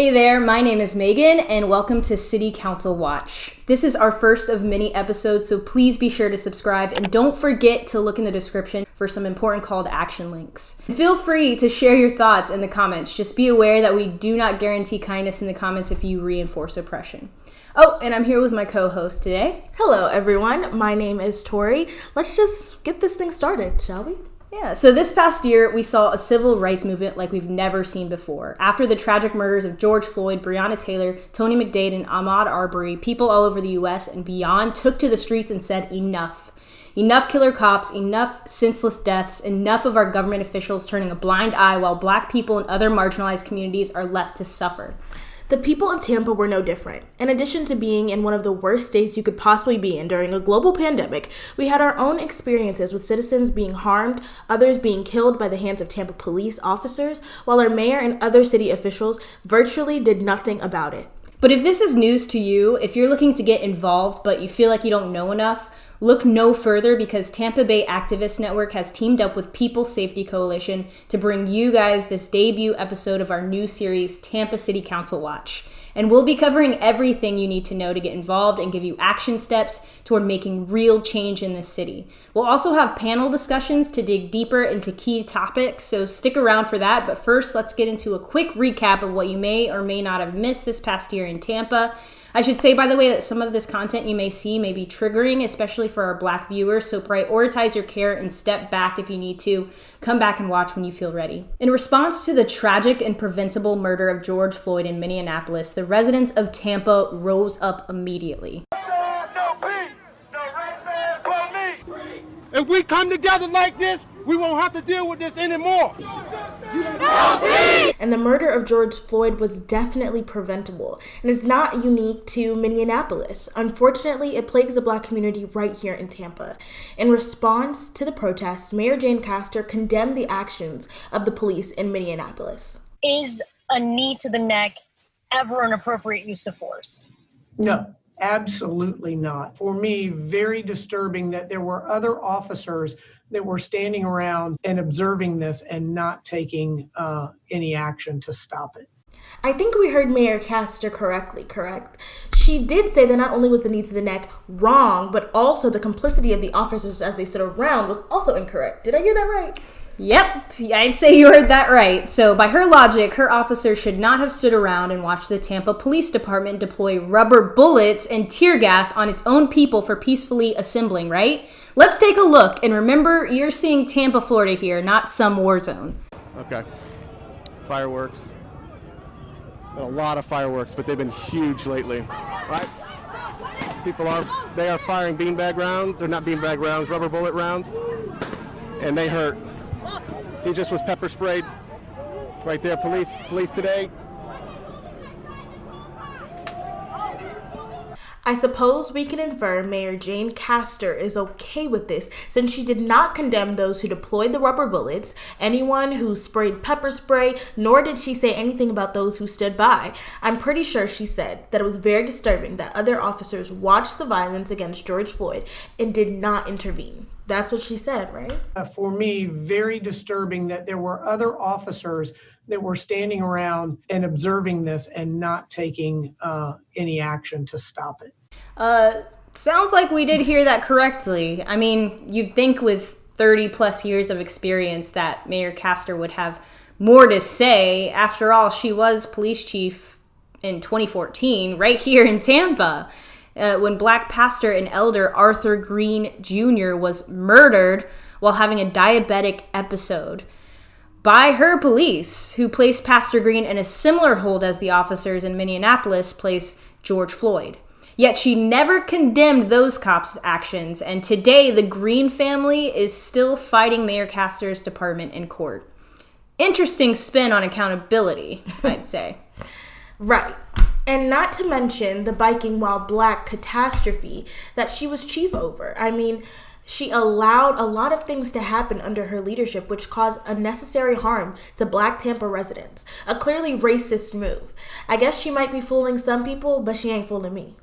Hey there, my name is Megan, and welcome to City Council Watch. This is our first of many episodes, so please be sure to subscribe, and don't forget to look in the description for some important call to action links. Feel free to share your thoughts in the comments. Just be aware that we do not guarantee kindness in the comments if you reinforce oppression. Oh, and I'm here with my co-host today. Hello, everyone. My name is Tori. Let's just get this thing started, shall we? Yeah, so this past year, we saw a civil rights movement like we've never seen before. After the tragic murders of George Floyd, Breonna Taylor, Tony McDade, and Ahmaud Arbery, people all over the U.S. and beyond took to the streets and said enough. Enough killer cops, enough senseless deaths, enough of our government officials turning a blind eye while Black people and other marginalized communities are left to suffer. The people of Tampa were no different. In addition to being in one of the worst states you could possibly be in during a global pandemic, we had our own experiences with citizens being harmed, others being killed by the hands of Tampa police officers, while our mayor and other city officials virtually did nothing about it. But if this is news to you, if you're looking to get involved but you feel like you don't know enough, look no further because Tampa Bay Activist Network has teamed up with People's Safety Coalition to bring you guys this debut episode of our new series, Tampa City Council Watch. And we'll be covering everything you need to know to get involved and give you action steps toward making real change in this city. We'll also have panel discussions to dig deeper into key topics, so stick around for that. But first, let's get into a quick recap of what you may or may not have missed this past year in Tampa. I should say, by the way, that some of this content you may see may be triggering, especially for our Black viewers, so prioritize your care and step back if you need to. Come back and watch when you feel ready. In response to the tragic and preventable murder of George Floyd in Minneapolis, the residents of Tampa rose up immediately. If we come together like this, we won't have to deal with this anymore. And the murder of George Floyd was definitely preventable and is not unique to Minneapolis. Unfortunately, it plagues the Black community right here in Tampa. In response to the protests, Mayor Jane Castor condemned the actions of the police in Minneapolis. Is a knee to the neck ever an appropriate use of force? No. Absolutely not. For me, very disturbing that there were other officers that were standing around and observing this and not taking any action to stop it. I think we heard Mayor Castor correctly, correct? She did say that not only was the knee to the neck wrong, but also the complicity of the officers as they stood around was also incorrect. Did I hear that right? Yep, I'd say you heard that right. So by her logic, her officers should not have stood around and watched the Tampa Police Department deploy rubber bullets and tear gas on its own people for peacefully assembling, right? Let's take a look. And remember, you're seeing Tampa, Florida here, not some war zone. Okay. Fireworks. Been a lot of fireworks, but they've been huge lately, right? They are firing beanbag rounds, or not beanbag rounds, rubber bullet rounds, and they hurt. He just was pepper sprayed right there. Police today. I suppose we can infer Mayor Jane Castor is okay with this since she did not condemn those who deployed the rubber bullets, anyone who sprayed pepper spray, nor did she say anything about those who stood by. I'm pretty sure she said that it was very disturbing that other officers watched the violence against George Floyd and did not intervene. That's what she said, right? For me, very disturbing that there were other officers that were standing around and observing this and not taking any action to stop it. Sounds like we did hear that correctly. I mean, you'd think with 30 plus years of experience that Mayor Castor would have more to say. After all, she was police chief in 2014 right here in Tampa. When Black pastor and elder Arthur Green Jr. was murdered while having a diabetic episode by her police, who placed Pastor Green in a similar hold as the officers in Minneapolis placed George Floyd. Yet she never condemned those cops' actions, and today the Green family is still fighting Mayor Castor's department in court. Interesting spin on accountability, I'd say. Right. And not to mention the biking while Black catastrophe that she was chief over. I mean, she allowed a lot of things to happen under her leadership, which caused unnecessary harm to Black Tampa residents. A clearly racist move. I guess she might be fooling some people, but she ain't fooling me.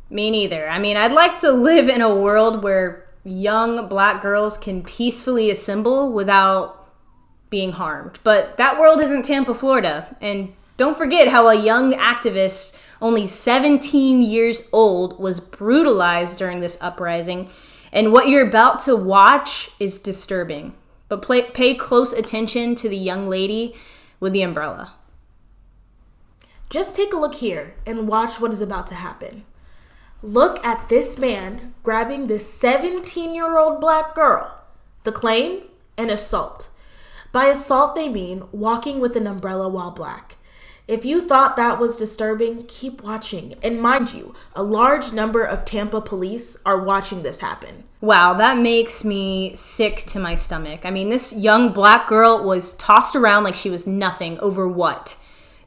Me neither. I mean, I'd like to live in a world where young Black girls can peacefully assemble without being harmed. But that world isn't Tampa, Florida. And Don't forget how a young activist, only 17 years old, was brutalized during this uprising. And what you're about to watch is disturbing. But pay close attention to the young lady with the umbrella. Just take a look here and watch what is about to happen. Look at this man grabbing this 17-year-old black girl. The claim? An assault. By assault, they mean walking with an umbrella while black. If you thought that was disturbing, keep watching. And mind you, a large number of Tampa police are watching this happen. Wow, that makes me sick to my stomach. I mean, this young black girl was tossed around like she was nothing over what?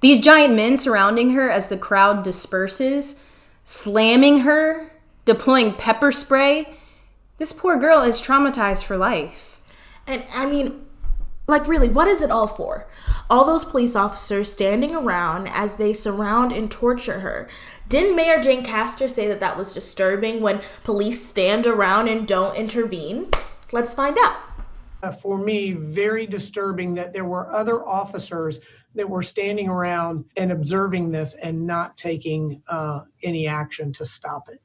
These giant men surrounding her as the crowd disperses, slamming her, deploying pepper spray. This poor girl is traumatized for life. And I mean, like really, what is it all for? All those police officers standing around as they surround and torture her. Didn't Mayor Jane Castor say that that was disturbing when police stand around and don't intervene? Let's find out. For me, very disturbing that there were other officers that were standing around and observing this and not taking any action to stop it.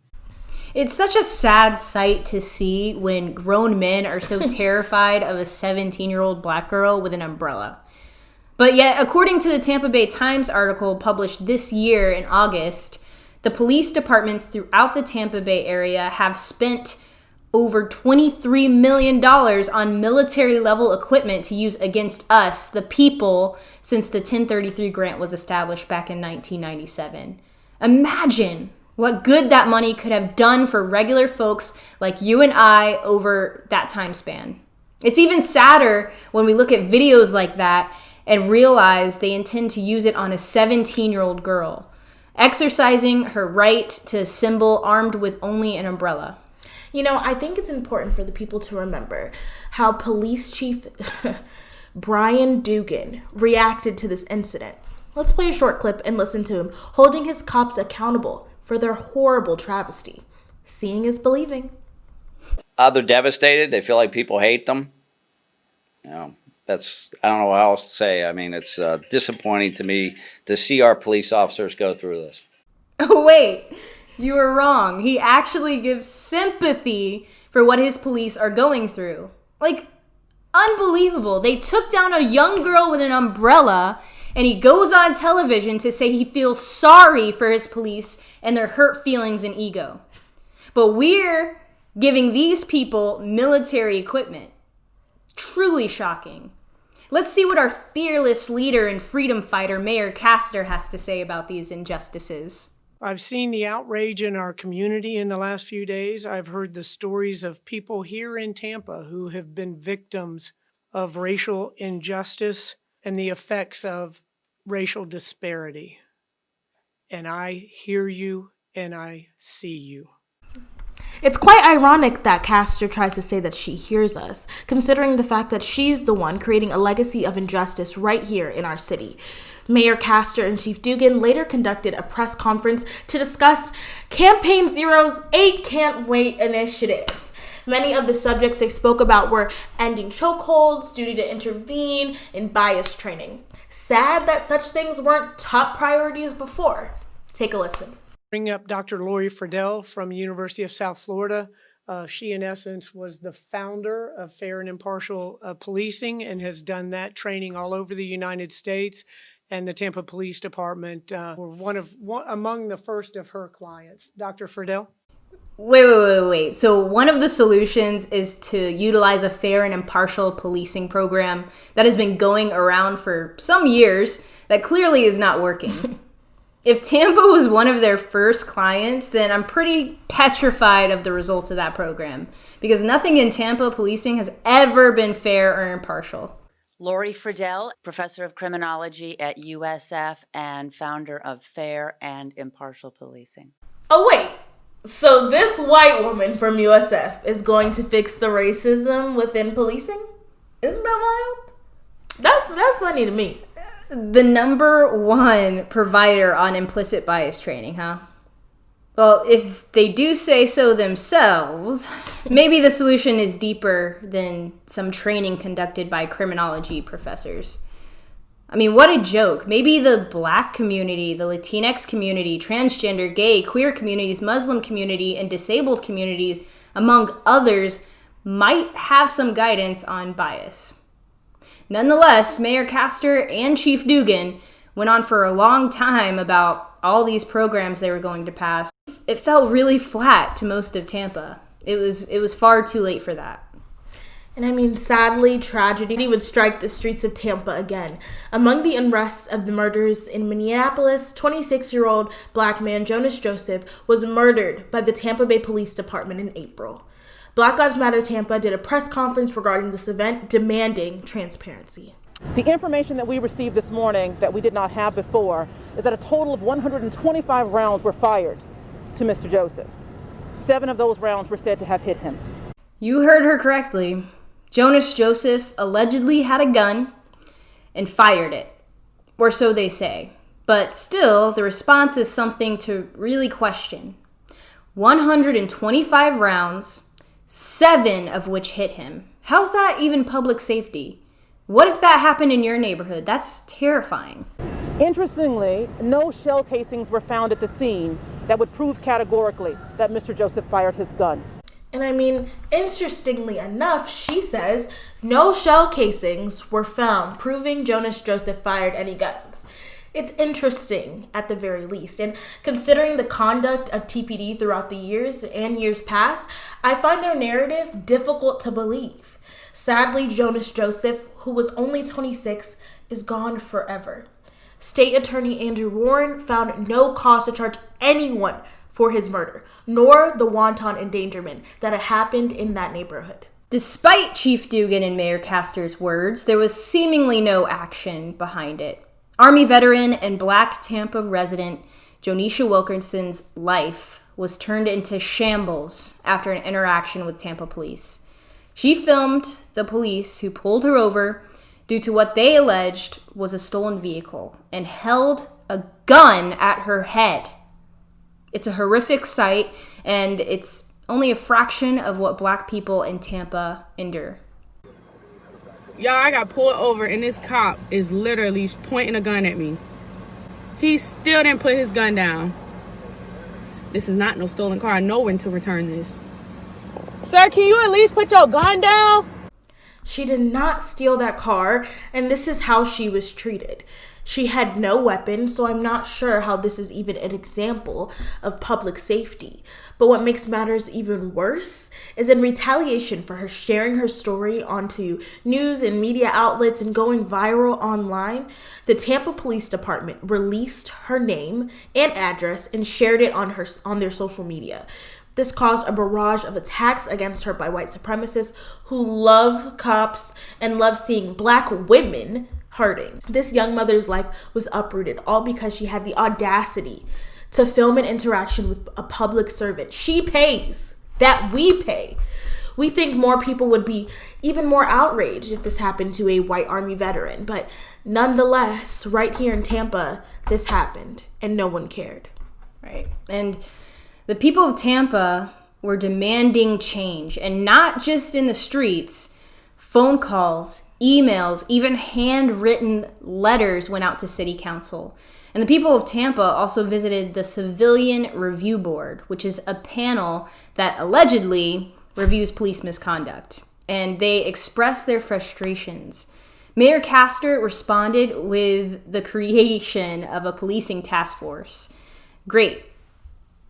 It's such a sad sight to see when grown men are so terrified of a 17-year-old black girl with an umbrella. But yet, according to the Tampa Bay Times article published this year in August, the police departments throughout the Tampa Bay area have spent over $23 million on military-level equipment to use against us, the people, since the 1033 grant was established back in 1997. Imagine what good that money could have done for regular folks like you and I over that time span. It's even sadder when we look at videos like that and realize they intend to use it on a 17-year-old girl, exercising her right to assemble armed with only an umbrella. You know, I think it's important for the people to remember how Police Chief Brian Dugan reacted to this incident. Let's play a short clip and listen to him holding his cops accountable for their horrible travesty. Seeing is believing. They're devastated. They feel like people hate them. You know, I don't know what else to say. I mean, it's disappointing to me to see our police officers go through this. Oh, wait. You were wrong. He actually gives sympathy for what his police are going through. Like, unbelievable. They took down a young girl with an umbrella, and he goes on television to say he feels sorry for his police and their hurt feelings and ego. But we're giving these people military equipment. Truly shocking. Let's see what our fearless leader and freedom fighter, Mayor Castor, has to say about these injustices. I've seen the outrage in our community in the last few days. I've heard the stories of people here in Tampa who have been victims of racial injustice and the effects of racial disparity. And I hear you and I see you. It's quite ironic that Castor tries to say that she hears us, considering the fact that she's the one creating a legacy of injustice right here in our city. Mayor Castor and Chief Dugan later conducted a press conference to discuss Campaign Zero's 8 Can't Wait initiative. Many of the subjects they spoke about were ending chokeholds, duty to intervene, and bias training. Sad that such things weren't top priorities before. Take a listen. Bring up Dr. Lori Friedel from University of South Florida. She, in essence, was the founder of Fair and Impartial Policing and has done that training all over the United States. And the Tampa Police Department were among the first of her clients. Dr. Friedel? Wait. So one of the solutions is to utilize a fair and impartial policing program that has been going around for some years that clearly is not working. If Tampa was one of their first clients, then I'm pretty petrified of the results of that program because nothing in Tampa policing has ever been fair or impartial. Lori Friedel, professor of criminology at USF and founder of Fair and Impartial Policing. Oh, wait. So this white woman from USF is going to fix the racism within policing? Isn't that wild? That's funny to me. The number one provider on implicit bias training, huh? Well, if they do say so themselves, maybe the solution is deeper than some training conducted by criminology professors. I mean, what a joke. Maybe the Black community, the Latinx community, transgender, gay, queer communities, Muslim community, and disabled communities, among others, might have some guidance on bias. Nonetheless, Mayor Castor and Chief Dugan went on for a long time about all these programs they were going to pass. It felt really flat to most of Tampa. It was far too late for that. And I mean, sadly, tragedy would strike the streets of Tampa again. Among the unrest of the murders in Minneapolis, 26-year-old Black man Jonas Joseph was murdered by the Tampa Bay Police Department in April. Black Lives Matter Tampa did a press conference regarding this event, demanding transparency. The information that we received this morning that we did not have before is that a total of 125 rounds were fired to Mr. Joseph. 7 of those rounds were said to have hit him. You heard her correctly. Jonas Joseph allegedly had a gun and fired it, or so they say. But still, the response is something to really question. 125 rounds, 7 of which hit him. How's that even public safety? What if that happened in your neighborhood? That's terrifying. Interestingly, no shell casings were found at the scene that would prove categorically that Mr. Joseph fired his gun. And I mean, interestingly enough, she says no shell casings were found proving Jonas Joseph fired any guns. It's interesting at the very least. And considering the conduct of TPD throughout the years and years past, I find their narrative difficult to believe. Sadly, Jonas Joseph, who was only 26, is gone forever. State Attorney Andrew Warren found no cause to charge anyone for his murder, nor the wanton endangerment that had happened in that neighborhood. Despite Chief Dugan and Mayor Castor's words, there was seemingly no action behind it. Army veteran and Black Tampa resident Jonisha Wilkinson's life was turned into shambles after an interaction with Tampa police. She filmed the police who pulled her over due to what they alleged was a stolen vehicle and held a gun at her head. It's a horrific sight, and it's only a fraction of what Black people in Tampa endure. Y'all, I got pulled over, and this cop is literally pointing a gun at me. He still didn't put his gun down. This is not no stolen car. I know when to return this. Sir, can you at least put your gun down? She did not steal that car, and this is how she was treated. She had no weapon, so I'm not sure how this is even an example of public safety. But what makes matters even worse is in retaliation for her sharing her story onto news and media outlets and going viral online, the Tampa Police Department released her name and address and shared it on their social media. This caused a barrage of attacks against her by white supremacists who love cops and love seeing Black women hurting. This young mother's life was uprooted, all because she had the audacity to film an interaction with a public servant she pays, that we pay. We think more people would be even more outraged if this happened to a white Army veteran, but nonetheless, right here in Tampa, this happened, and no one cared. Right. And the people of Tampa were demanding change, and not just in the streets. Phone calls, emails, even handwritten letters went out to City Council. And the people of Tampa also visited the Civilian Review Board, which is a panel that allegedly reviews police misconduct. And they expressed their frustrations. Mayor Castor responded with the creation of a policing task force. Great.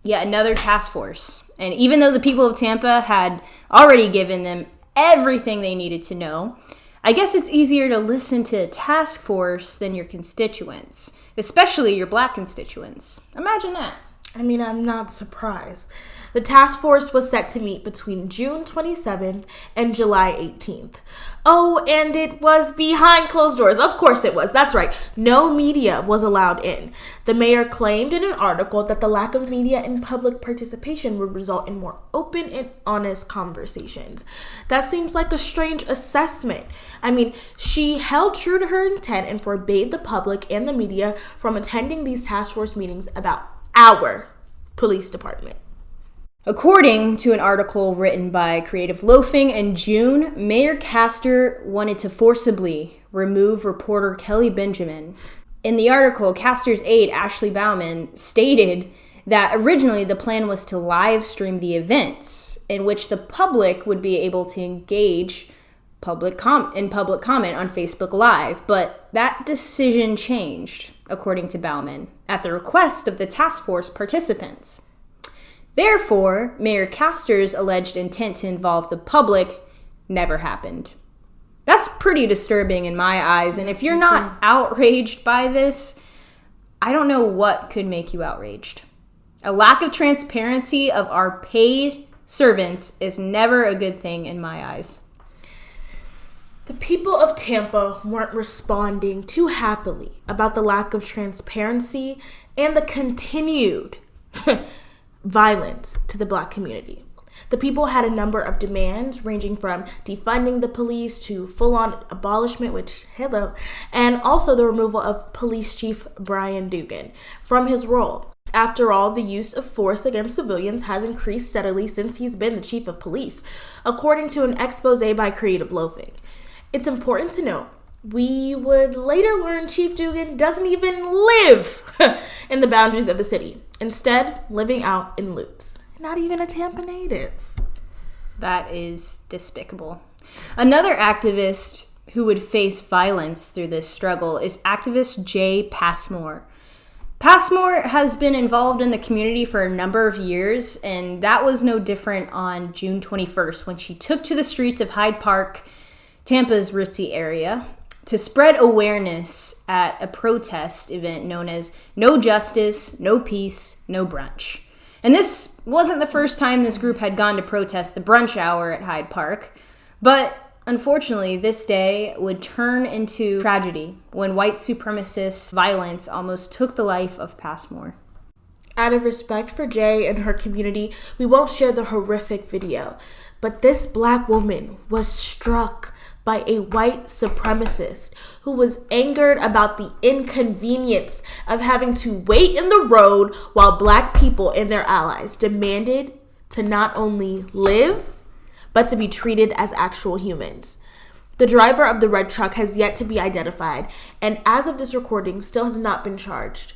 Yet another task force. And even though the people of Tampa had already given them everything they needed to know, I guess it's easier to listen to a task force than your constituents, especially your Black constituents. Imagine that. I mean, I'm not surprised. The task force was set to meet between June 27th and July 18th. Oh, and it was behind closed doors. Of course it was. That's right. No media was allowed in. The mayor claimed in an article that the lack of media and public participation would result in more open and honest conversations. That seems like a strange assessment. I mean, she held true to her intent and forbade the public and the media from attending these task force meetings about our police department. According to an article written by Creative Loafing in June, Mayor Castor wanted to forcibly remove reporter Kelly Benjamin. In the article, Castor's aide, Ashley Bauman, stated that originally the plan was to live stream the events in which the public would be able to engage public comment on Facebook Live, but that decision changed, according to Bauman, at the request of the task force participants. Therefore, Mayor Castor's alleged intent to involve the public never happened. That's pretty disturbing in my eyes, and if you're not outraged by this, I don't know what could make you outraged. A lack of transparency of our paid servants is never a good thing in my eyes. The people of Tampa weren't responding too happily about the lack of transparency and the continued violence to the Black community. The people had a number of demands ranging from defunding the police to full-on abolishment, and also the removal of Police Chief Brian Dugan from his role. After all, the use of force against civilians has increased steadily since he's been the chief of police, according to an expose by Creative Loafing. It's important to note, we would later learn Chief Dugan doesn't even live in the boundaries of the city, instead living out in Lutz. Not even a Tampa native. That is despicable. Another activist who would face violence through this struggle is activist Jay Passmore. Passmore has been involved in the community for a number of years, and that was no different on June 21st when she took to the streets of Hyde Park, Tampa's ritzy area, to spread awareness at a protest event known as No Justice, No Peace, No Brunch. And this wasn't the first time this group had gone to protest the brunch hour at Hyde Park, but unfortunately, this day would turn into tragedy when white supremacist violence almost took the life of Passmore. Out of respect for Jay and her community, we won't share the horrific video, but this Black woman was struck by a white supremacist who was angered about the inconvenience of having to wait in the road while Black people and their allies demanded to not only live, but to be treated as actual humans. The driver of the red truck has yet to be identified, and as of this recording, still has not been charged.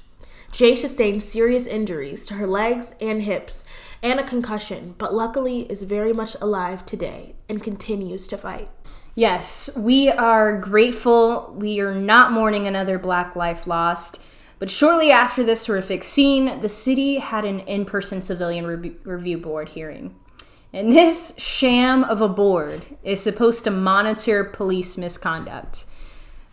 Jay sustained serious injuries to her legs and hips and a concussion, but luckily is very much alive today and continues to fight. Yes, we are grateful we are not mourning another Black life lost, but shortly after this horrific scene, the city had an in-person civilian review board hearing. And this sham of a board is supposed to monitor police misconduct.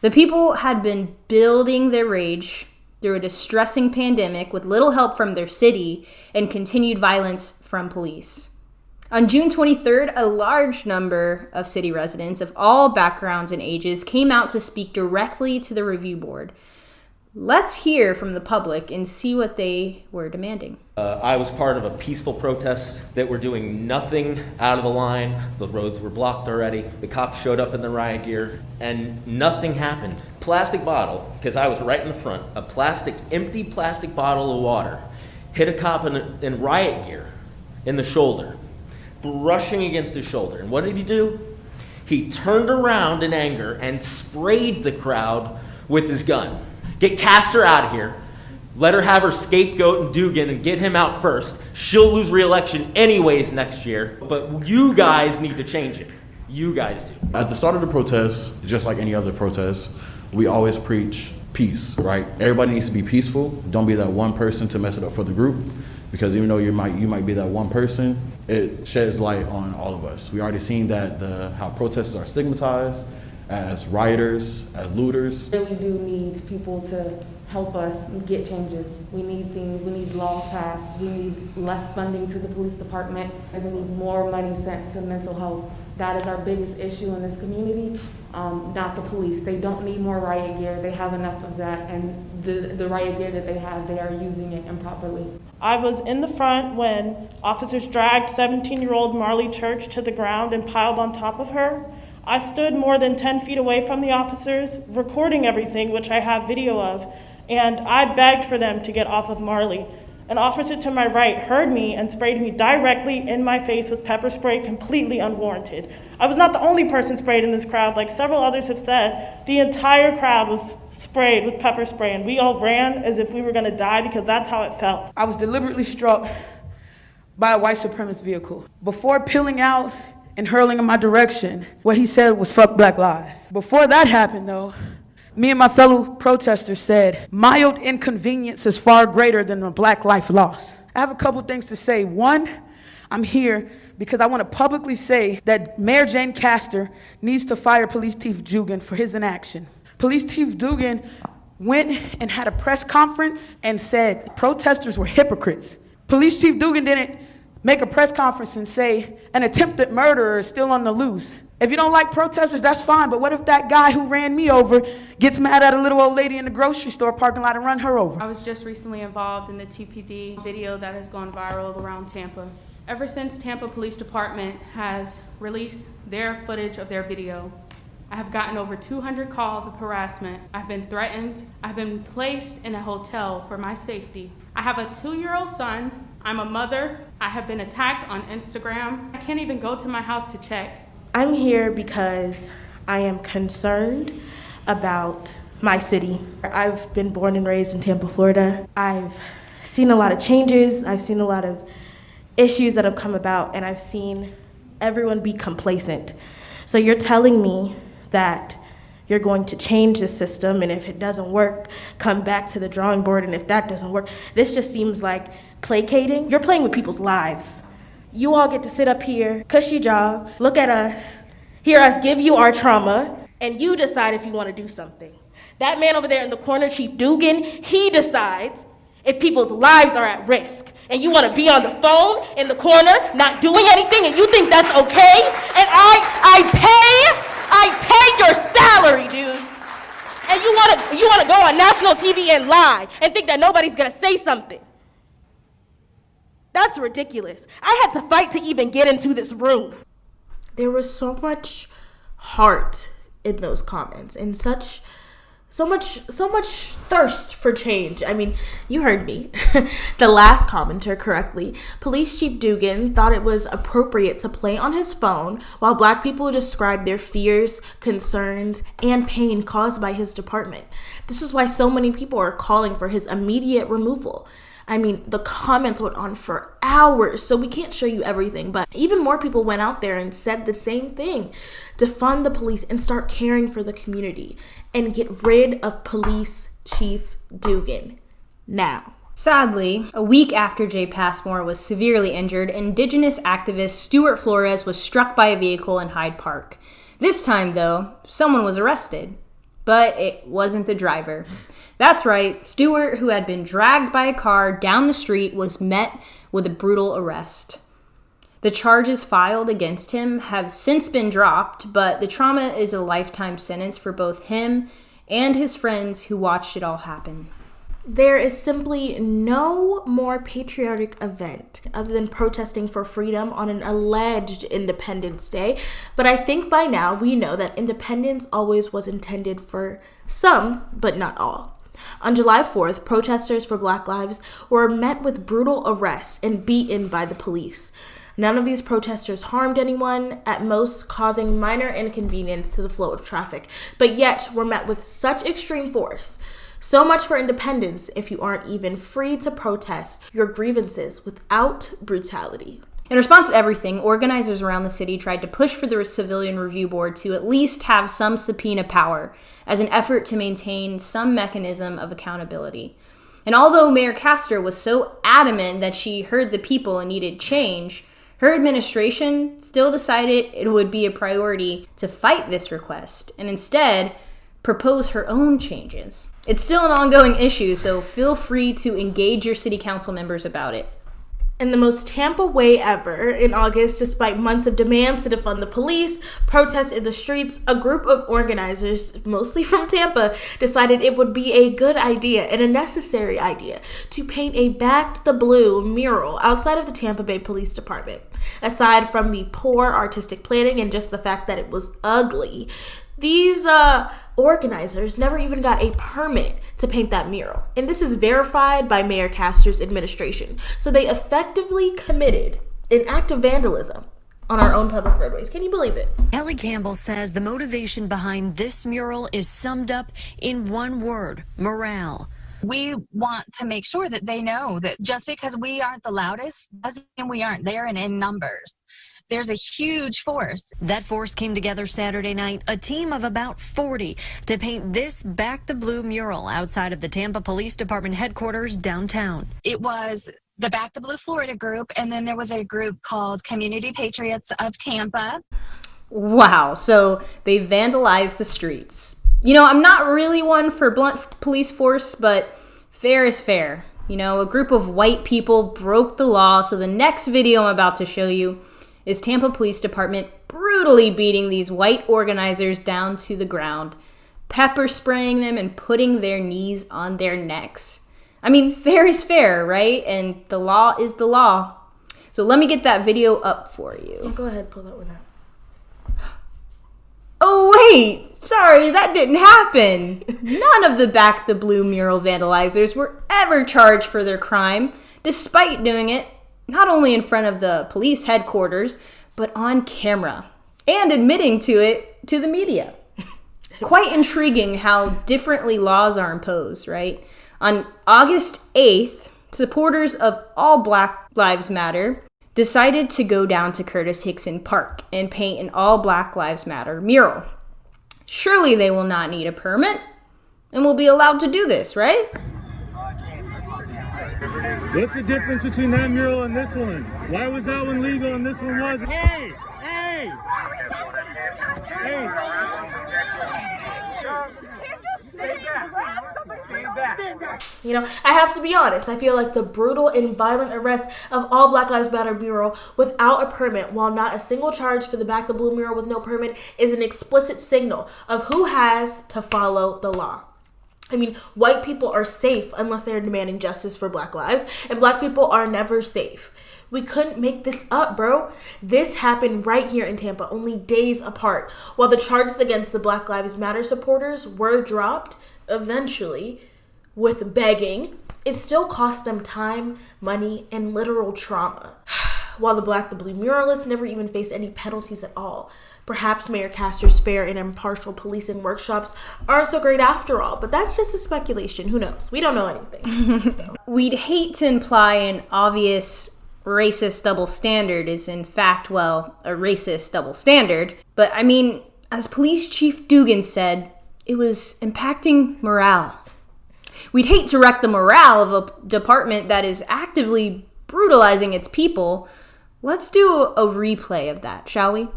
The people had been building their rage through a distressing pandemic with little help from their city and continued violence from police. On June 23rd, a large number of city residents of all backgrounds and ages came out to speak directly to the review board. Let's hear from the public and see what they were demanding. I was part of a peaceful protest that were doing nothing out of the line. The roads were blocked already. The cops showed up in the riot gear and nothing happened. Plastic bottle, because I was right in the front, empty plastic bottle of water hit a cop in riot gear in the shoulder, brushing against his shoulder. And what did he do? He turned around in anger and sprayed the crowd with his gun. Get Castor out of here. Let her have her scapegoat and Dugan and get him out first. She'll lose re-election anyways next year. But you guys need to change it. You guys do. At the start of the protest, just like any other protest, we always preach peace, right? Everybody needs to be peaceful. Don't be that one person to mess it up for the group. Because even though you might be that one person, it sheds light on all of us. We already seen that how protesters are stigmatized as rioters, as looters. We really do need people to help us get changes. We need things, we need laws passed, we need less funding to the police department, and we need more money sent to mental health. That is our biggest issue in this community, not the police. They don't need more riot gear, they have enough of that, and the riot gear that they have, they are using it improperly. I was in the front when officers dragged 17-year-old Marley Church to the ground and piled on top of her. I stood more than 10 feet away from the officers, recording everything, which I have video of, and I begged for them to get off of Marley. An officer to my right heard me and sprayed me directly in my face with pepper spray, completely unwarranted. I was not the only person sprayed in this crowd. Like several others have said, the entire crowd was sprayed with pepper spray, and we all ran as if we were gonna die because that's how it felt. I was deliberately struck by a white supremacist vehicle. Before peeling out and hurling in my direction, what he said was "fuck Black lives." Before that happened though, me and my fellow protesters said, mild inconvenience is far greater than a Black life lost. I have a couple things to say. One, I'm here because I want to publicly say that Mayor Jane Castor needs to fire Police Chief Dugan for his inaction. Police Chief Dugan went and had a press conference and said protesters were hypocrites. Police Chief Dugan didn't make a press conference and say an attempted murderer is still on the loose. If you don't like protesters, that's fine, but what if that guy who ran me over gets mad at a little old lady in the grocery store parking lot and run her over? I was just recently involved in the TPD video that has gone viral around Tampa. Ever since Tampa Police Department has released their footage of their video, I have gotten over 200 calls of harassment. I've been threatened. I've been placed in a hotel for my safety. I have a 2-year-old son. I'm a mother. I have been attacked on Instagram. I can't even go to my house to check. I'm here because I am concerned about my city. I've been born and raised in Tampa, Florida. I've seen a lot of changes. I've seen a lot of issues that have come about, and I've seen everyone be complacent. So you're telling me that you're going to change the system, and if it doesn't work, come back to the drawing board, and if that doesn't work, this just seems like placating. You're playing with people's lives. You all get to sit up here, cushy jobs, look at us, hear us give you our trauma, and you decide if you want to do something. That man over there in the corner, Chief Dugan, he decides if people's lives are at risk. And you want to be on the phone in the corner, not doing anything, and you think that's okay? And I pay your salary, dude. And you want to go on national TV and lie and think that nobody's going to say something. That's ridiculous. I had to fight to even get into this room. There was so much heart in those comments and so much thirst for change. I mean, you heard me. The last commenter correctly. Police Chief Dugan thought it was appropriate to play on his phone while Black people described their fears, concerns, and pain caused by his department. This is why so many people are calling for his immediate removal. I mean, the comments went on for hours, so we can't show you everything, but even more people went out there and said the same thing. Defund the police and start caring for the community and get rid of Police Chief Dugan now. Sadly, a week after Jay Passmore was severely injured, Indigenous activist Stuart Flores was struck by a vehicle in Hyde Park. This time, though, someone was arrested, but it wasn't the driver. That's right, Stewart, who had been dragged by a car down the street, was met with a brutal arrest. The charges filed against him have since been dropped, but the trauma is a lifetime sentence for both him and his friends who watched it all happen. There is simply no more patriotic event other than protesting for freedom on an alleged Independence Day. But I think by now we know that independence always was intended for some, but not all. On July 4th, protesters for Black Lives were met with brutal arrest and beaten by the police. None of these protesters harmed anyone, at most causing minor inconvenience to the flow of traffic, but yet were met with such extreme force. So much for independence if you aren't even free to protest your grievances without brutality. In response to everything, organizers around the city tried to push for the Civilian Review Board to at least have some subpoena power as an effort to maintain some mechanism of accountability. And although Mayor Castor was so adamant that she heard the people and needed change, her administration still decided it would be a priority to fight this request and instead propose her own changes. It's still an ongoing issue, so feel free to engage your city council members about it. In the most Tampa way ever, in August, despite months of demands to defund the police, protests in the streets, a group of organizers, mostly from Tampa, decided it would be a good idea and a necessary idea to paint a Back the Blue mural outside of the Tampa Bay Police Department. Aside from the poor artistic planning and just the fact that it was ugly, These organizers never even got a permit to paint that mural. And this is verified by Mayor Castor's administration. So they effectively committed an act of vandalism on our own public roadways. Can you believe it? Kelly Campbell says the motivation behind this mural is summed up in one word: morale. We want to make sure that they know that just because we aren't the loudest doesn't mean we aren't there and in numbers. There's a huge force. That force came together Saturday night, a team of about 40, to paint this Back the Blue mural outside of the Tampa Police Department headquarters downtown. It was the Back the Blue Florida group, and then there was a group called Community Patriots of Tampa. Wow, so they vandalized the streets. You know, I'm not really one for blunt police force, but fair is fair. You know, a group of white people broke the law, so the next video I'm about to show you is Tampa Police Department brutally beating these white organizers down to the ground, pepper spraying them and putting their knees on their necks. I mean, fair is fair, right? And the law is the law. So let me get that video up for you. Oh, go ahead, pull that one up. Oh, wait, sorry, that didn't happen. None of the Back the Blue mural vandalizers were ever charged for their crime, despite doing it not only in front of the police headquarters, but on camera, and admitting to it to the media. Quite intriguing how differently laws are imposed, right? On August 8th, supporters of all Black Lives Matter decided to go down to Curtis Hickson Park and paint an all Black Lives Matter mural. Surely they will not need a permit and will be allowed to do this, right? What's the difference between that mural and this one? Why was that one legal and this one wasn't? Hey! Hey! Hey! You know, I have to be honest. I feel like the brutal and violent arrest of all Black Lives Matter mural without a permit, while not a single charge for the Back the Blue mural with no permit, is an explicit signal of who has to follow the law. I mean, white people are safe unless they're demanding justice for Black lives, and Black people are never safe. We couldn't make this up, bro. This happened right here in Tampa, only days apart. While the charges against the Black Lives Matter supporters were dropped, eventually, with begging, it still cost them time, money, and literal trauma. While the Black the Blue muralists never even faced any penalties at all. Perhaps Mayor Castor's fair and impartial policing workshops aren't so great after all, but that's just a speculation. Who knows? We don't know anything. So. We'd hate to imply an obvious racist double standard is in fact, well, a racist double standard. But I mean, as Police Chief Dugan said, it was impacting morale. We'd hate to wreck the morale of a department that is actively brutalizing its people. Let's do a replay of that, shall we?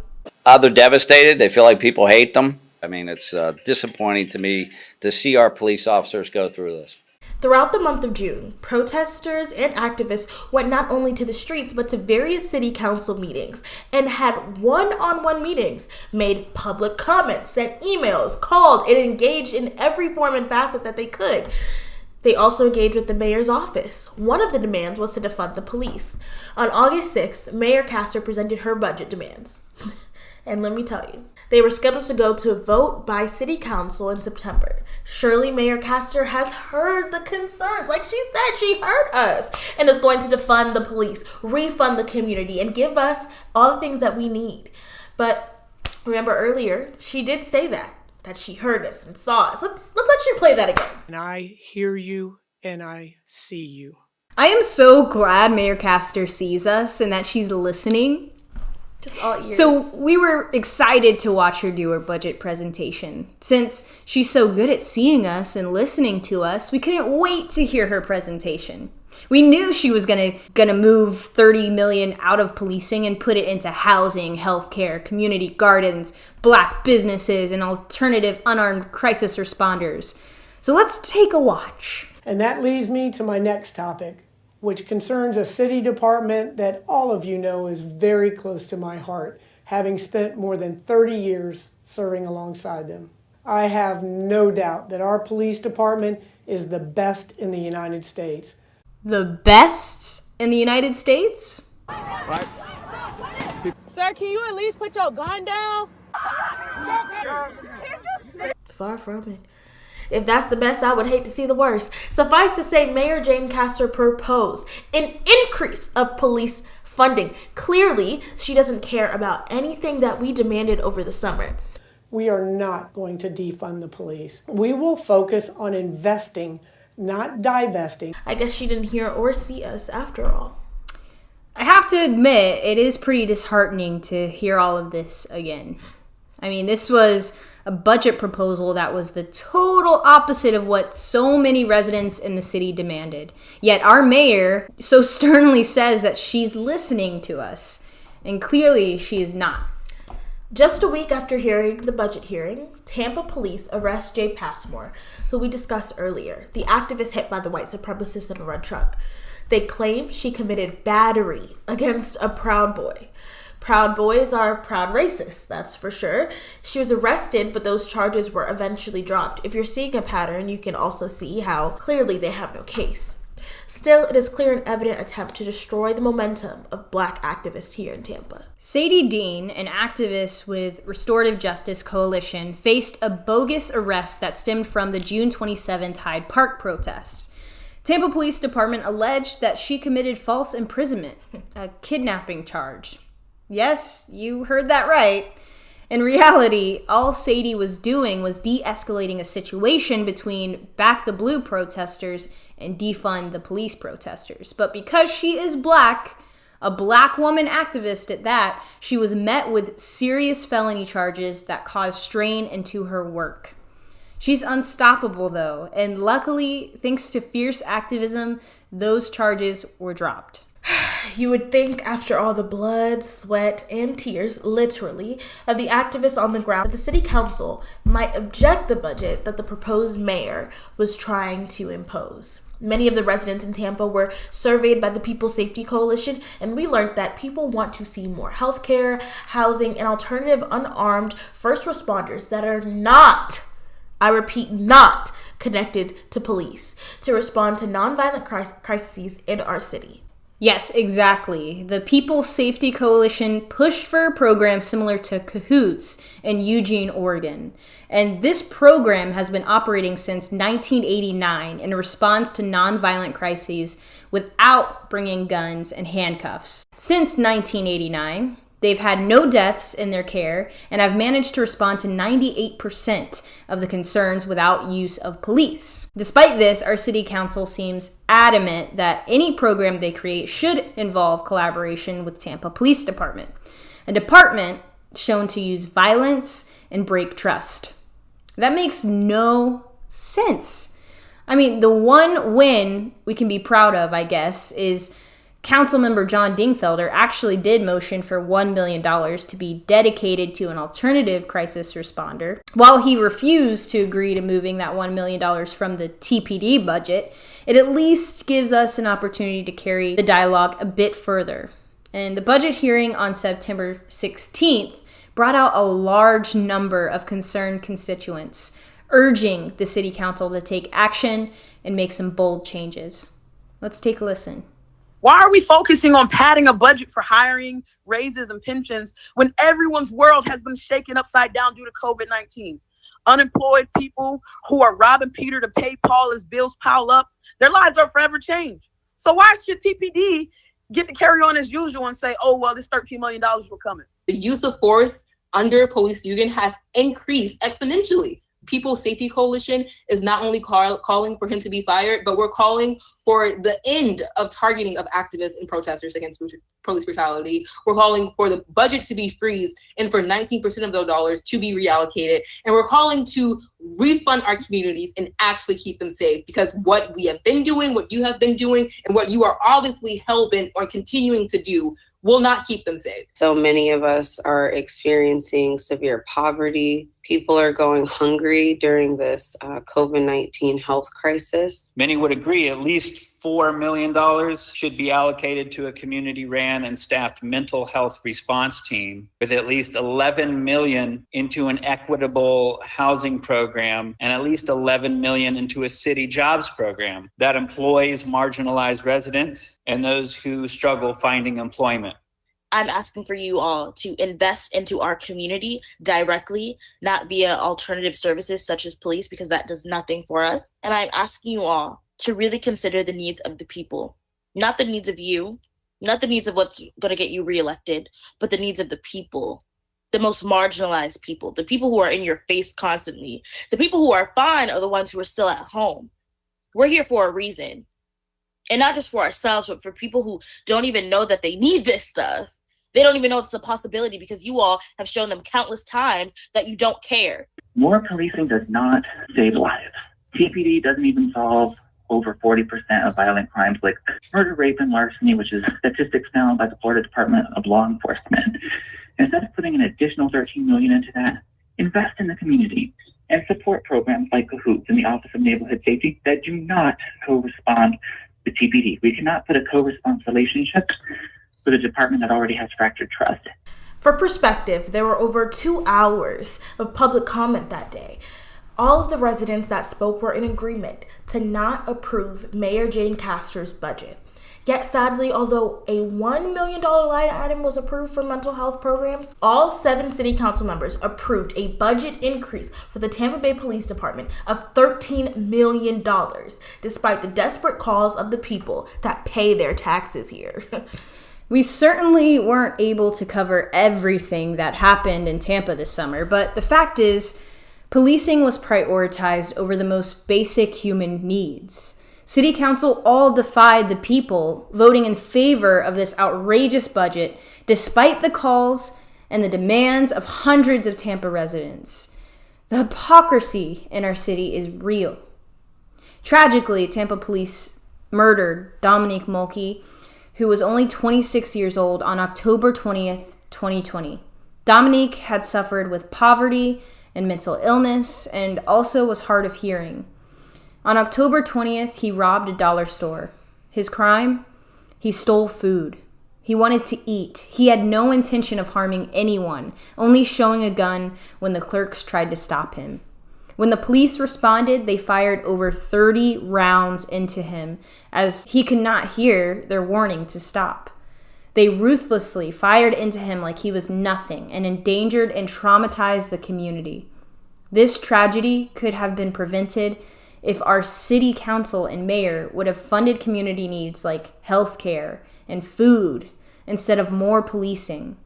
They're devastated. They feel like people hate them. I mean, it's disappointing to me to see our police officers go through this. Throughout the month of June, protesters and activists went not only to the streets, but to various city council meetings and had one-on-one meetings, made public comments, sent emails, called, and engaged in every form and facet that they could. They also engaged with the mayor's office. One of the demands was to defund the police. On August 6th, Mayor Castor presented her budget demands. And let me tell you, they were scheduled to go to a vote by City Council in September. Surely Mayor Castor has heard the concerns. Like she said, she heard us and is going to defund the police, refund the community, and give us all the things that we need. But remember earlier, she did say that she heard us and saw us. Let's actually play that again. And I hear you and I see you. I am so glad Mayor Castor sees us and that she's listening. Just all ears. So we were excited to watch her do her budget presentation. Since she's so good at seeing us and listening to us, we couldn't wait to hear her presentation. We knew she was gonna move $30 million out of policing and put it into housing, healthcare, community gardens, Black businesses, and alternative unarmed crisis responders. So let's take a watch. And that leads me to my next topic, which concerns a city department that all of you know is very close to my heart, having spent more than 30 years serving alongside them. I have no doubt that our police department is the best in the United States. The best in the United States? Right? Sir, can you at least put your gun down? Can't Far from it. If that's the best, I would hate to see the worst. Suffice to say, Mayor Jane Castor proposed an increase of police funding. Clearly, she doesn't care about anything that we demanded over the summer. We are not going to defund the police. We will focus on investing, not divesting. I guess she didn't hear or see us after all. I have to admit, it is pretty disheartening to hear all of this again. I mean, this was a budget proposal that was the total opposite of what so many residents in the city demanded. Yet our mayor so sternly says that she's listening to us, and clearly she is not. Just a week after hearing the budget hearing, Tampa police arrest Jay Passmore, who we discussed earlier, the activist hit by the white supremacists in a red truck. They claim she committed battery against a Proud Boy. Proud Boys are proud racists, that's for sure. She was arrested, but those charges were eventually dropped. If you're seeing a pattern, you can also see how clearly they have no case. Still, it is clear and evident attempt to destroy the momentum of Black activists here in Tampa. Sadie Dean, an activist with Restorative Justice Coalition, faced a bogus arrest that stemmed from the June 27th Hyde Park protests. Tampa Police Department alleged that she committed false imprisonment, a kidnapping charge. Yes, you heard that right. In reality, all Sadie was doing was de-escalating a situation between Back the Blue protesters and defund the police protesters. But because she is Black, a Black woman activist at that, she was met with serious felony charges that caused strain into her work. She's unstoppable, though, and luckily, thanks to fierce activism, those charges were dropped. You would think after all the blood, sweat, and tears, literally, of the activists on the ground, the city council might object the budget that the proposed mayor was trying to impose. Many of the residents in Tampa were surveyed by the People Safety Coalition, and we learned that people want to see more healthcare, housing, and alternative unarmed first responders that are not, I repeat, not connected to police to respond to nonviolent crises in our city. Yes, exactly. The People Safety Coalition pushed for a program similar to Cahoots in Eugene, Oregon. And this program has been operating since 1989 in response to nonviolent crises without bringing guns and handcuffs. Since 1989, they've had no deaths in their care and have managed to respond to 98% of the concerns without use of police. Despite this, our city council seems adamant that any program they create should involve collaboration with Tampa Police Department, a department shown to use violence and break trust. That makes no sense. I mean, the one win we can be proud of, I guess, is Councilmember John Dingfelder actually did motion for $1 million to be dedicated to an alternative crisis responder. While he refused to agree to moving that $1 million from the TPD budget, it at least gives us an opportunity to carry the dialogue a bit further. And the budget hearing on September 16th brought out a large number of concerned constituents, urging the city council to take action and make some bold changes. Let's take a listen. Why are we focusing on padding a budget for hiring, raises, and pensions when everyone's world has been shaken upside down due to COVID-19? Unemployed people who are robbing Peter to pay Paul as bills pile up, their lives are forever changed. So why should TPD get to carry on as usual and say, oh, well, this $13 million will come in? The use of force under Police Union has increased exponentially. People Safety Coalition is not only calling for him to be fired, but we're calling for the end of targeting of activists and protesters against police brutality. We're calling for the budget to be freezed and for 19% of those dollars to be reallocated. And we're calling to refund our communities and actually keep them safe, because what we have been doing, what you have been doing, and what you are obviously hell-bent on continuing to do will not keep them safe. So many of us are experiencing severe poverty. People are going hungry during this COVID-19 health crisis. Many would agree at least $4 million should be allocated to a community-ran and staffed mental health response team, with at least $11 million into an equitable housing program and at least $11 million into a city jobs program that employs marginalized residents and those who struggle finding employment. I'm asking for you all to invest into our community directly, not via alternative services such as police, because that does nothing for us. And I'm asking you all to really consider the needs of the people, not the needs of you, not the needs of what's going to get you reelected, but the needs of the people, the most marginalized people, the people who are in your face constantly. The people who are fine are the ones who are still at home. We're here for a reason. And not just for ourselves, but for people who don't even know that they need this stuff. They don't even know it's a possibility because you all have shown them countless times that you don't care. More policing does not save lives. TPD doesn't even solve over 40% of violent crimes like murder, rape, and larceny, which is statistics found by the Florida Department of Law Enforcement. Instead of putting an additional $13 million into that, invest in the community and support programs like CAHOOTS and the Office of Neighborhood Safety that do not co-respond to TPD. We cannot put a co-response relationship with a department that already has fractured trust. For perspective, there were over 2 hours of public comment that day. All of the residents that spoke were in agreement to not approve Mayor Jane Castor's budget. Yet sadly, although a $1 million line item was approved for mental health programs, all 7 city council members approved a budget increase for the Tampa Bay Police Department of $13 million, despite the desperate calls of the people that pay their taxes here. We certainly weren't able to cover everything that happened in Tampa this summer, but the fact is, policing was prioritized over the most basic human needs. City Council all defied the people, voting in favor of this outrageous budget, despite the calls and the demands of hundreds of Tampa residents. The hypocrisy in our city is real. Tragically, Tampa police murdered Dominique Mulkey, who was only 26 years old, on October 20th, 2020. Dominique had suffered with poverty and mental illness and also was hard of hearing. On October 20th, he robbed a dollar store. His crime? He stole food. He wanted to eat. He had no intention of harming anyone, only showing a gun when the clerks tried to stop him. When the police responded, they fired over 30 rounds into him as he could not hear their warning to stop. They ruthlessly fired into him like he was nothing and endangered and traumatized the community. This tragedy could have been prevented if our city council and mayor would have funded community needs like healthcare and food instead of more policing.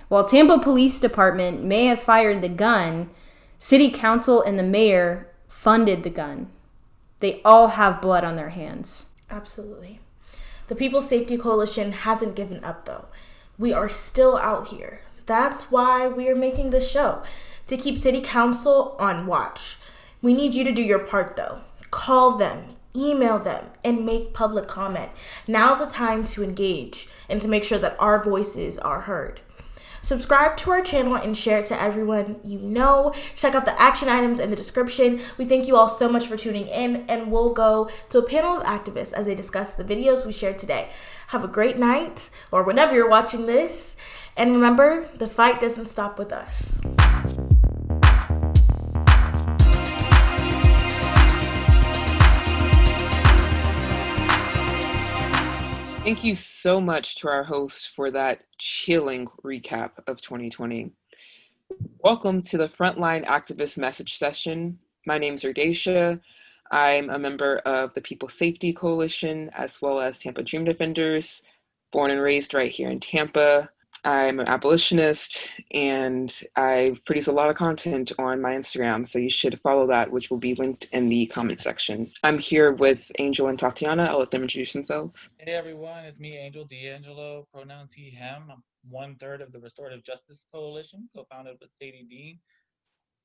While Tampa Police Department may have fired the gun, city council and the mayor funded the gun. They all have blood on their hands. Absolutely. The People's Safety Coalition hasn't given up, though. We are still out here. That's why we are making this show, to keep city council on watch. We need you to do your part, though. Call them, email them, and make public comment. Now's the time to engage and to make sure that our voices are heard. Subscribe to our channel and share it to everyone you know. Check out the action items in the description. We thank you all so much for tuning in, and we'll go to a panel of activists as they discuss the videos we shared today. Have a great night, or whenever you're watching this. And remember, the fight doesn't stop with us. Thank you so much to our host for that chilling recap of 2020. Welcome to the Frontline Activist Message Session. My name is Erdacia. I'm a member of the People's Safety Coalition, as well as Tampa Dream Defenders, born and raised right here in Tampa. I'm an abolitionist, and I produce a lot of content on my Instagram, so you should follow that, which will be linked in the comment section. I'm here with Angel and Tatiana. I'll let them introduce themselves. Hey everyone, it's me, Angel D'Angelo, pronouns he, him. I'm 1/3 of the Restorative Justice Coalition, co-founded with Sadie Dean.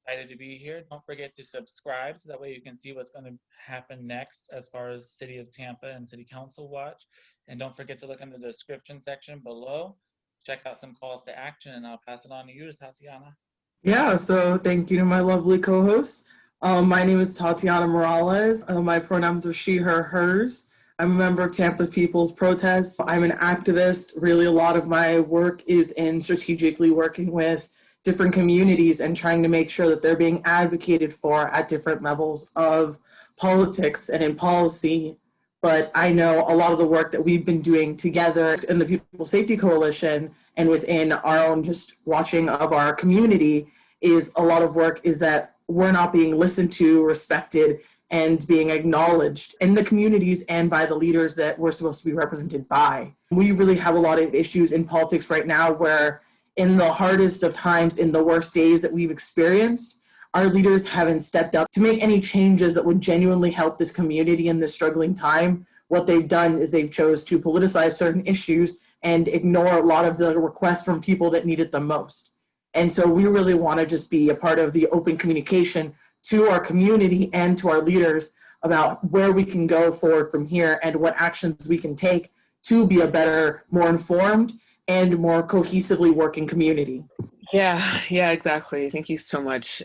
Excited to be here. Don't forget to subscribe so that way you can see what's going to happen next as far as City of Tampa and City Council Watch. And don't forget to look in the description section below. Check out some calls to action, and I'll pass it on to you, Tatiana. Yeah, so thank you to my lovely co-hosts. My name is Tatiana Morales. My pronouns are she, her, hers. I'm a member of Tampa People's Protests. I'm an activist. Really, a lot of my work is in strategically working with different communities and trying to make sure that they're being advocated for at different levels of politics and in policy. But I know a lot of the work that we've been doing together in the People's Safety Coalition and within our own just watching of our community is a lot of work is that we're not being listened to, respected, and being acknowledged in the communities and by the leaders that we're supposed to be represented by. We really have a lot of issues in politics right now where in the hardest of times, in the worst days that we've experienced, our leaders haven't stepped up to make any changes that would genuinely help this community in this struggling time. What they've done is they've chose to politicize certain issues and ignore a lot of the requests from people that need it the most. And so we really want to just be a part of the open communication to our community and to our leaders about where we can go forward from here and what actions we can take to be a better, more informed, and more cohesively working community. Yeah, exactly. Thank you so much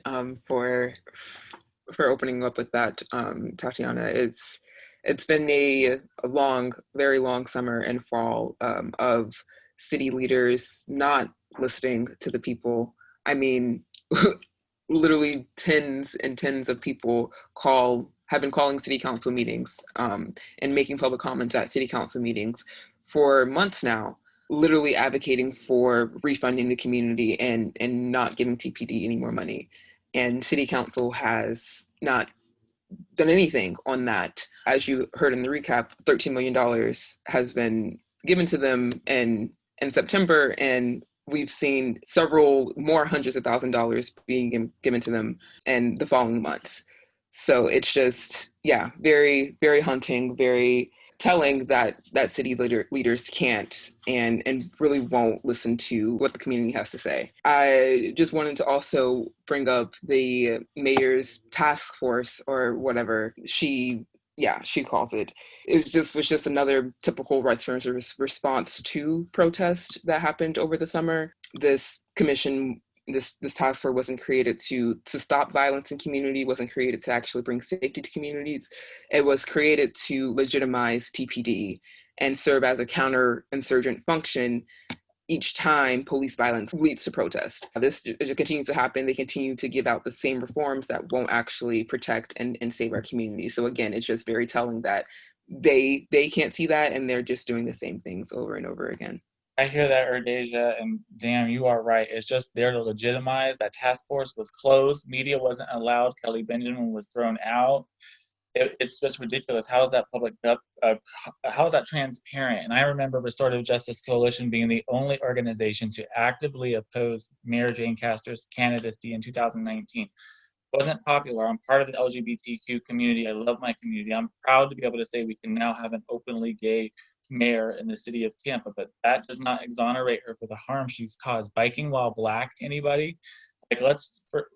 for opening up with that, Tatiana. It's been a long, very long summer and fall of city leaders not listening to the people. I mean, literally tens and tens of people have been calling city council meetings and making public comments at city council meetings for months now, literally advocating for refunding the community and not giving TPD any more money. And city council has not done anything on that. As you heard in the recap, $13 million has been given to them in September, and we've seen several more hundreds of $1,000s being given to them in the following months. So it's just, very, very haunting, very telling that city leaders can't and really won't listen to what the community has to say. I just wanted to also bring up the mayor's task force or whatever she calls it. It was just another typical rights firms response to protest that happened over the summer. This commission, this task force wasn't created to stop violence in community, wasn't created to actually bring safety to communities. It was created to legitimize TPD and serve as a counter-insurgent function each time police violence leads to protest. This continues to happen. They continue to give out the same reforms that won't actually protect and save our community. So again, it's just very telling that they can't see that and they're just doing the same things over and over again. I hear that, Erdasia, and damn, you are right. It's just there to legitimize. That task force was closed. Media wasn't allowed. Kelly Benjamin was thrown out. It's just ridiculous. How is that how is that transparent? And I remember Restorative Justice Coalition being the only organization to actively oppose Mayor Jane Castor's candidacy in 2019. It wasn't popular. I'm part of the LGBTQ community. I love my community. I'm proud to be able to say we can now have an openly gay mayor in the city of Tampa, but that does not exonerate her for the harm she's caused. Biking while black, anybody?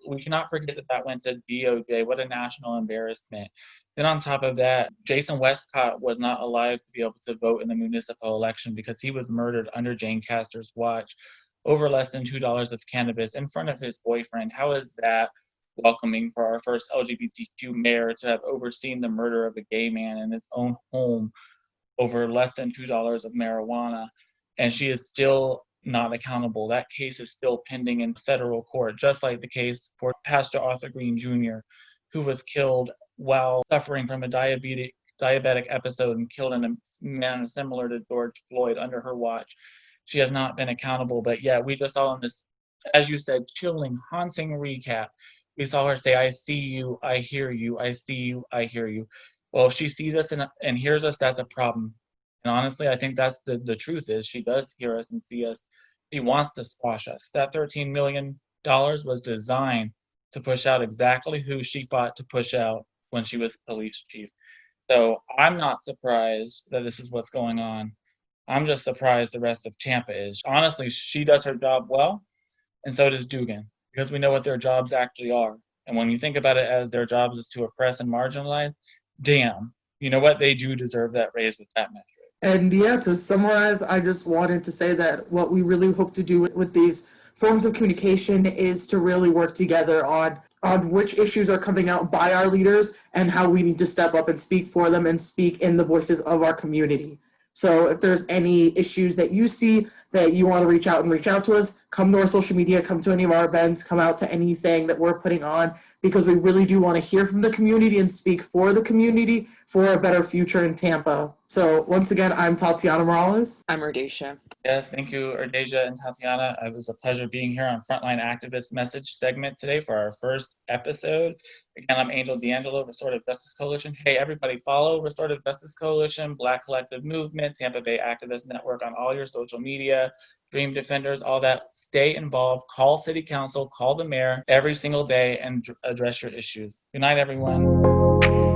We cannot forget that went to DOJ. What a national embarrassment. Then on top of that, Jason Westcott was not alive to be able to vote in the municipal election because he was murdered under Jane Castor's watch over less than $2 of cannabis in front of his boyfriend. How is that welcoming for our first LGBTQ mayor to have overseen the murder of a gay man in his own home over less than $2 of marijuana? And she is still not accountable. That case is still pending in federal court, just like the case for Pastor Arthur Green Jr., who was killed while suffering from a diabetic episode and killed in a manner similar to George Floyd under her watch. She has not been accountable, but yeah, we just saw in this, as you said, chilling, haunting recap, we saw her say, I see you, I hear you, I see you, I hear you. Well, if she sees us and hears us, that's a problem. And honestly, I think that's the truth is she does hear us and see us. She wants to squash us. That $13 million was designed to push out exactly who she fought to push out when she was police chief. So I'm not surprised that this is what's going on. I'm just surprised the rest of Tampa is. Honestly, she does her job well, and so does Dugan, because we know what their jobs actually are. And when you think about it as their jobs is to oppress and marginalize, damn, you know what? They do deserve that raise with that metric. And yeah, to summarize, I just wanted to say that what we really hope to do with these forms of communication is to really work together on which issues are coming out by our leaders and how we need to step up and speak for them and speak in the voices of our community. So if there's any issues that you see that you want to reach out to us, come to our social media, come to any of our events, come out to anything that we're putting on, because we really do want to hear from the community and speak for the community for a better future in Tampa. So once again, I'm Tatiana Morales. I'm Erdasia. Yes, thank you, Erdeja and Tatiana. It was a pleasure being here on Frontline Activist Message segment today for our first episode. Again, I'm Angel D'Angelo, Restorative Justice Coalition. Hey, everybody, follow Restorative Justice Coalition, Black Collective Movement, Tampa Bay Activist Network on all your social media, Dream Defenders, all that. Stay involved. Call City Council, call the mayor every single day and address your issues. Good night, everyone.